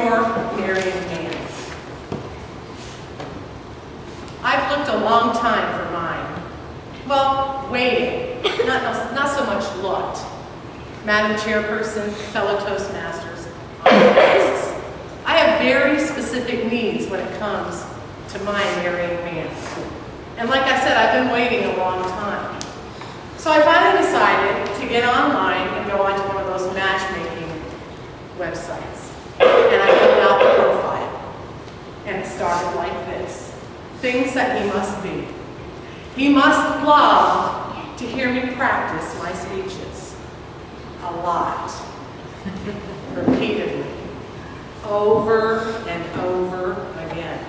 your marrying man? I've looked a long time for mine. Well, waiting, not so much looked. Madam Chairperson, fellow Toastmasters, guests, I have very specific needs when it comes to my marrying man. And like I said, I've been waiting a long time. So I finally decided to get online and go onto one of those matchmaking websites. And I filled out the profile. And it started like this. Things that he must be. He must love to hear me practice my speeches. A lot. Repeatedly. Over and over again.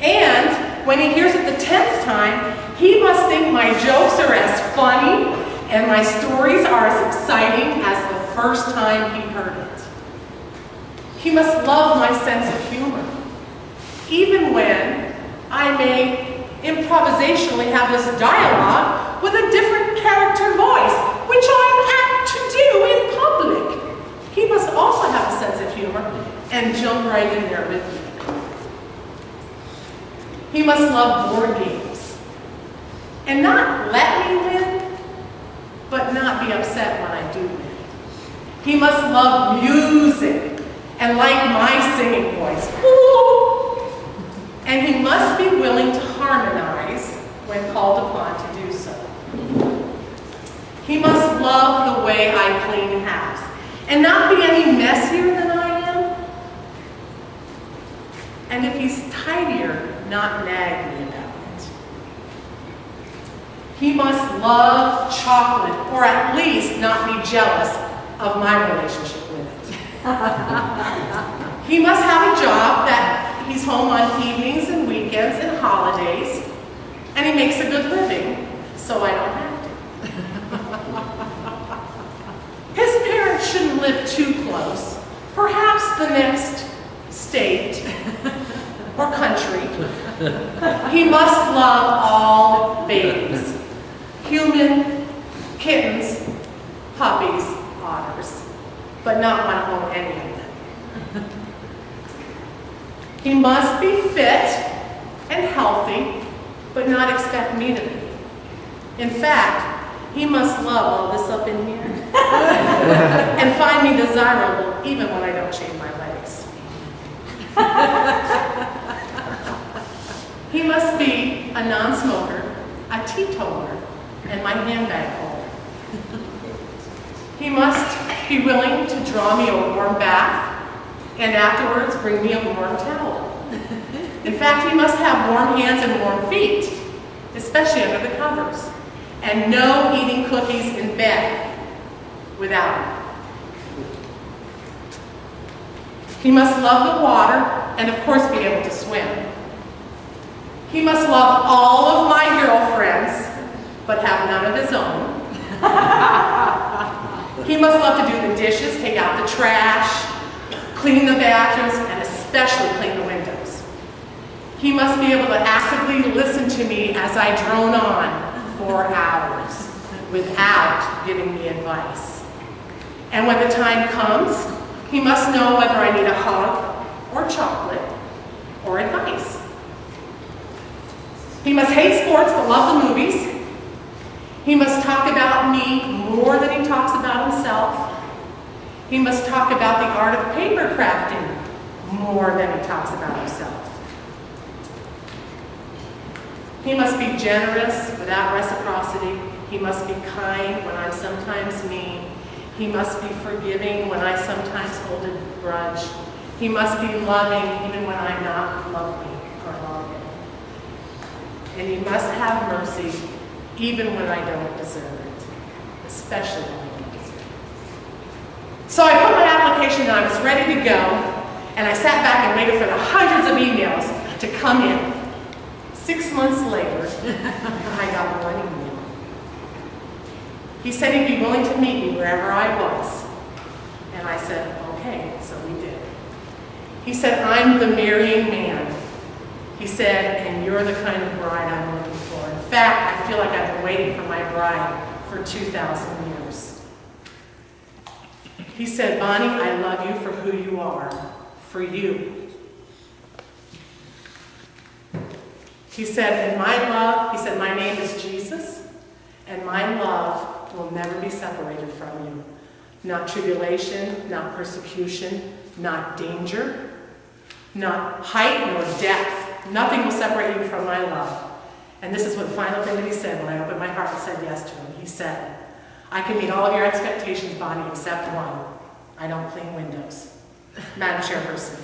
And when he hears it the 10th time, he must think my jokes are as funny and my stories are as exciting as the first time he heard it. He must love my sense of humor, even when I may improvisationally have this dialogue with a different character voice, which I'm apt to do in public. He must also have a sense of humor and jump right in there with me. He must love board games and not let me win, but not be upset when I do win. He must love music and like my singing voice. Ooh. And he must be willing to harmonize when called upon to do so. He must love the way I clean house and not be any messier than I am. And if he's tidier, not nag me about it. He must love chocolate, or at least not be jealous of my relationship with it. He must have a job that he's home on evenings and weekends and holidays, and he makes a good living, so I don't have to. His parents shouldn't live too close, perhaps the next state or country. He must love all babies, human, kittens, puppies, otters, but not want to own any of them. He must be fit and healthy, but not expect me to be. In fact, he must love all this up in here and find me desirable even when I don't shave my legs. He must be a non-smoker, a teetotaler, and my handbag holder. He must be willing to draw me a warm bath and afterwards bring me a warm towel. In fact, he must have warm hands and warm feet, especially under the covers, and no eating cookies in bed without me. He must love the water and, of course, be able to swim. He must love all of my girlfriends, but have none of his own. He must love to do the dishes, take out the trash, clean the bathrooms, and especially clean the windows. He must be able to actively listen to me as I drone on for hours without giving me advice. And when the time comes, he must know whether I need a hug or chocolate or advice. He must hate sports but love the movies. He must talk about me more than he talks about himself. He must talk about the art of paper crafting more than he talks about himself. He must be generous without reciprocity. He must be kind when I'm sometimes mean. He must be forgiving when I sometimes hold a grudge. He must be loving even when I'm not lovely or loving. And he must have mercy even when I don't deserve it, especially when I don't deserve it. So I put my application in, I was ready to go, and I sat back and waited for the hundreds of emails to come in. 6 months later, I got one email. He said he'd be willing to meet me wherever I was. And I said, okay, so we did. He said, I'm the marrying man. He said, and you're the kind of bride I'm looking for. In fact, I feel like I've been waiting for my bride for 2,000 years. He said, Bonnie, I love you for who you are, for you. He said, "In my love," he said, "my name is Jesus, and my love will never be separated from you. Not tribulation, not persecution, not danger, not height nor depth. Nothing will separate you from my love." And this is what the final thing that he said when I opened my heart and said yes to him. He said, "I can meet all of your expectations, Bonnie, except one. I don't clean windows." Madam Chairperson.